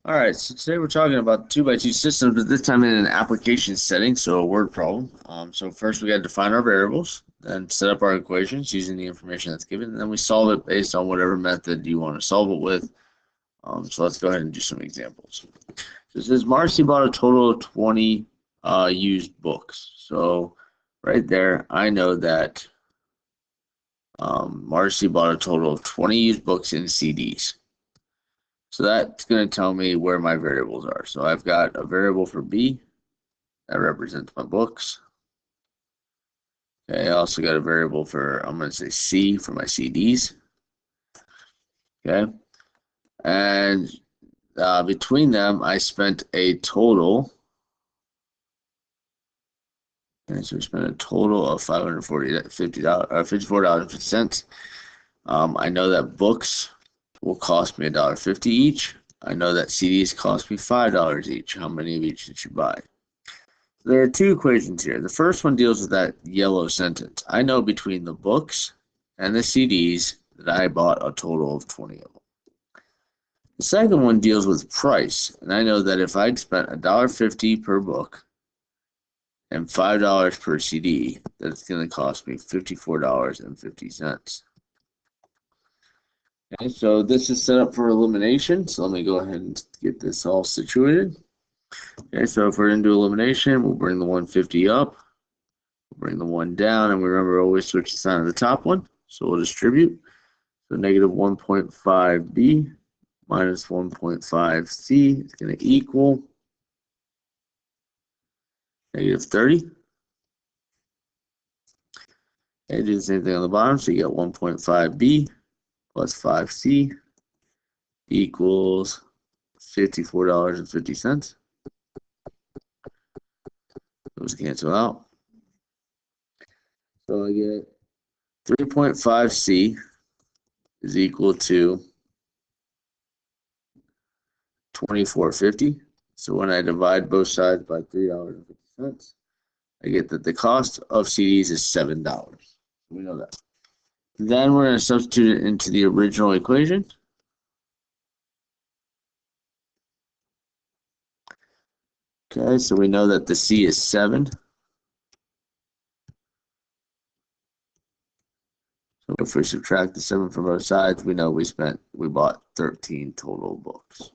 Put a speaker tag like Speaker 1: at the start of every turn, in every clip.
Speaker 1: All right, so today we're talking about 2x2 systems, but this time in an application setting, so a word problem. So first we got to define our variables, then set up our equations using the information that's given, and then we solve it based on whatever method you want to solve it with. So let's go ahead and do some examples. So it says Marcy bought a total of 20 used books. So right there, I know that Marcy bought a total of 20 used books in CDs. So that's going to tell me where my variables are. So I've got a variable for B that represents my books. Okay, I also got a variable for, I'm going to say C for my CDs. Okay, and between them, I spent a total. And so we spent a total of $54.50. I know that books will cost me $1.50 each. I know that CDs cost me $5 each. How many of each did you buy? There are two equations here. The first one deals with that yellow sentence. I know between the books and the CDs that I bought a total of 20 of them. The second one deals with price, and I know that if I'd spent $1.50 per book and $5 per CD, that it's going to cost me $54.50. Okay, so this is set up for elimination. So let me go ahead and get this all situated. Okay, so if we're going to do elimination, we'll bring the 150 up, we'll bring the 1 down, and we remember always switch the sign of the top one. So we'll distribute. So negative 1.5b minus 1.5c is going to equal negative 30. And do the same thing on the bottom. So you get 1.5b plus 5c equals $54.50. Those cancel out. So I get 3.5c is equal to 24.50. So when I divide both sides by $3.50, I get that the cost of CDs is $7. We know that. Then we're going to substitute it into the original equation. Okay, so we know that the C is 7. So if we subtract the 7 from both sides, we know we bought 13 total books.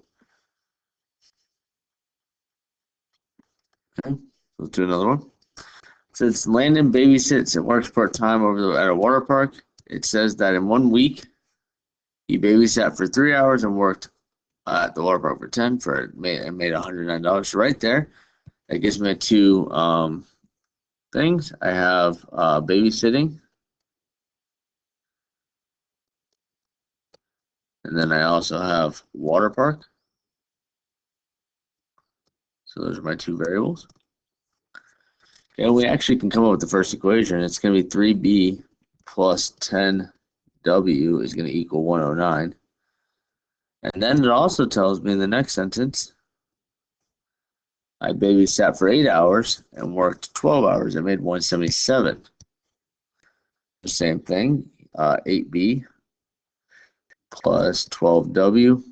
Speaker 1: Okay, let's do another one. Since Landon babysits and works part-time at a water park, it says that in 1 week, he babysat for 3 hours and worked at the water park for 10 and made $109. So right there, that gives me two things. I have babysitting, and then I also have water park. So those are my two variables. Okay, we actually can come up with the first equation. It's going to be 3b plus 10w is going to equal 109. And then it also tells me in the next sentence, I babysat for 8 hours and worked 12 hours. I made 177. The same thing, 8b plus 12w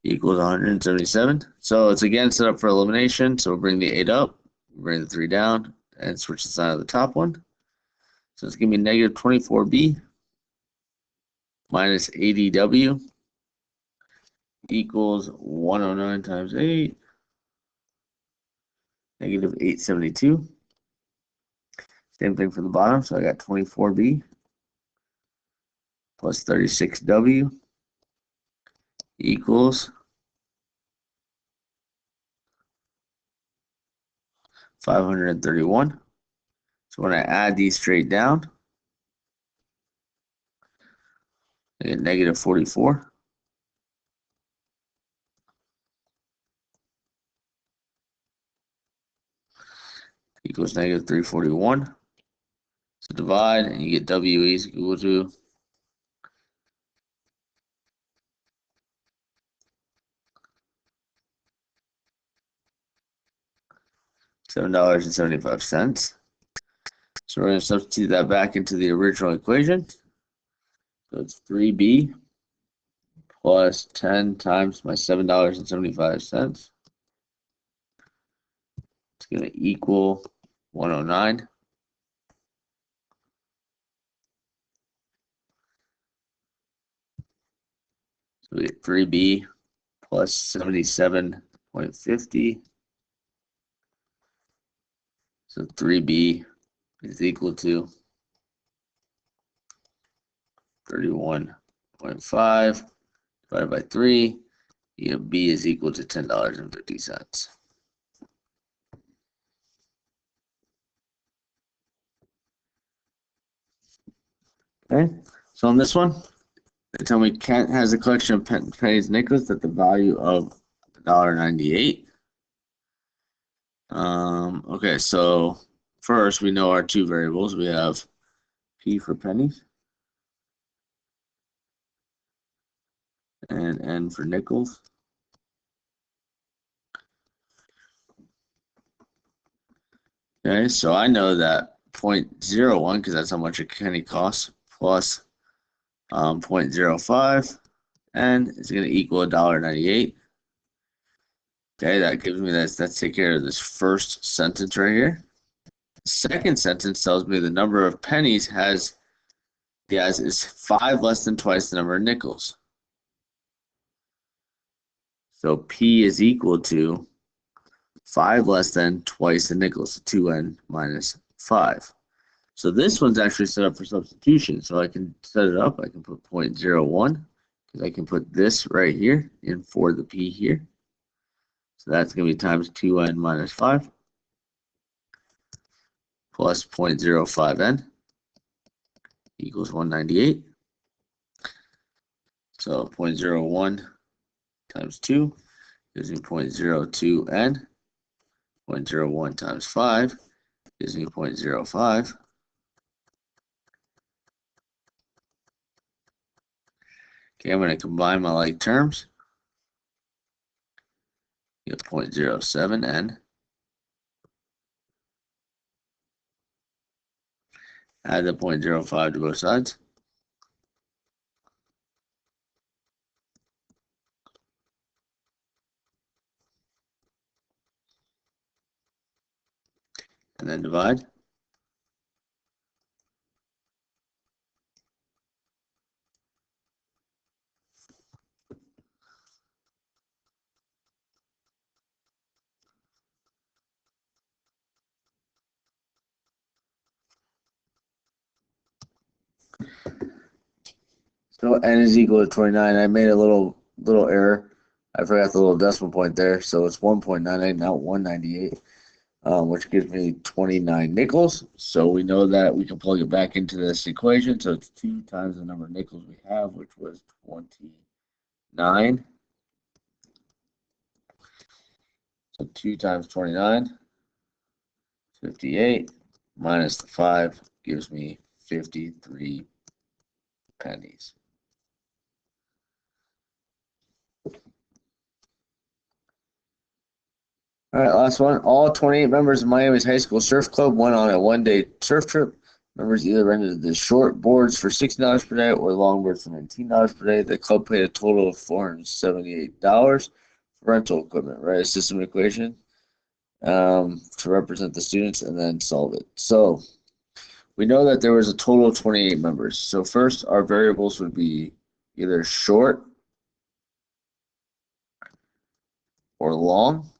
Speaker 1: equals 177. So it's again set up for elimination. So we'll bring the 8 up, bring the 3 down, and switch the sign of the top one. So it's going to be negative 24b minus 80w equals 109 times 8, negative 872. Same thing for the bottom. So I got 24b plus 36w equals 531. So when I add these straight down, I get negative 44. Equals negative 341. So divide, and you get W is equal to $7.75. So we're going to substitute that back into the original equation. So it's 3b plus 10 times my $7.75. It's going to equal 109. So we get 3B plus 77.50. So 3B is equal to 31.5 divided by 3. You know, B is equal to $10.50. Okay, so on this one, they tell me Kent has a collection of pennies and nickels at the value of $1.98. Okay, so first we know our two variables. We have P for pennies and N for nickels. Okay, so I know that 0.01, because that's how much a penny costs, plus 0.05, and it's going to equal $1.98. Okay, that gives me that. Let's take care of this first sentence right here. Second sentence tells me the number of pennies is 5 less than twice the number of nickels. So P is equal to 5 less than twice the nickels, 2n minus 5. So this one's actually set up for substitution. So I can set it up. I can put 0.01 because I can put this right here in for the P here. So that's going to be times 2n minus 5 plus 0.05n equals 198. So 0.01 times 2 gives me 0.02n. 0.01 times 5 gives me 0.05. Okay, I'm going to combine my like terms. Get 0.07n. Add the 0.05 to both sides. And then divide. So n is equal to 29. I made a little error. I forgot the little decimal point there. So it's 1.98, not 198, which gives me 29 nickels. So we know that we can plug it back into this equation. So it's 2 times the number of nickels we have, which was 29. So 2 times 29, 58, minus the 5 gives me 53 pennies. All right, last one. All 28 members of Miami's high school surf club went on a one-day surf trip. Members either rented the short boards for $60 per day or long boards for $19 per day. The club paid a total of $478 for rental equipment. Write a system equation to represent the students and then solve it. So we know that there was a total of 28 members. So first, our variables would be either short or long.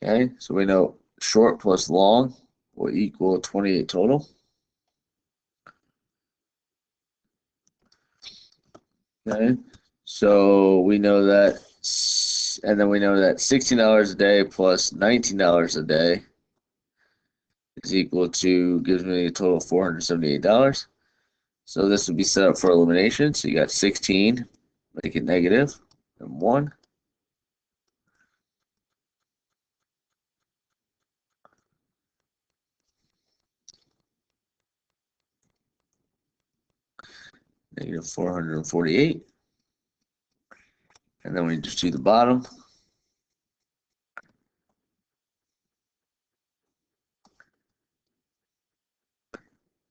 Speaker 1: Okay, so we know short plus long will equal 28 total. Okay, so we know that, and then we know that $16 a day plus $19 a day is equal to, gives me a total of $478. So this would be set up for elimination. So you got 16, make it negative, and 1. Negative 448. And then we just do the bottom.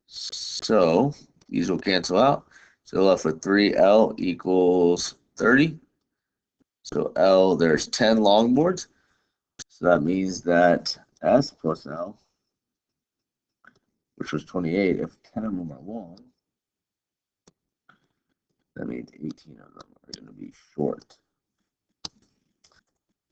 Speaker 1: So these will cancel out. So left with 3L equals 30. So L, there's 10 longboards. So that means that S plus L, which was 28, if 10 of them are long, that means 18 of them are going to be short.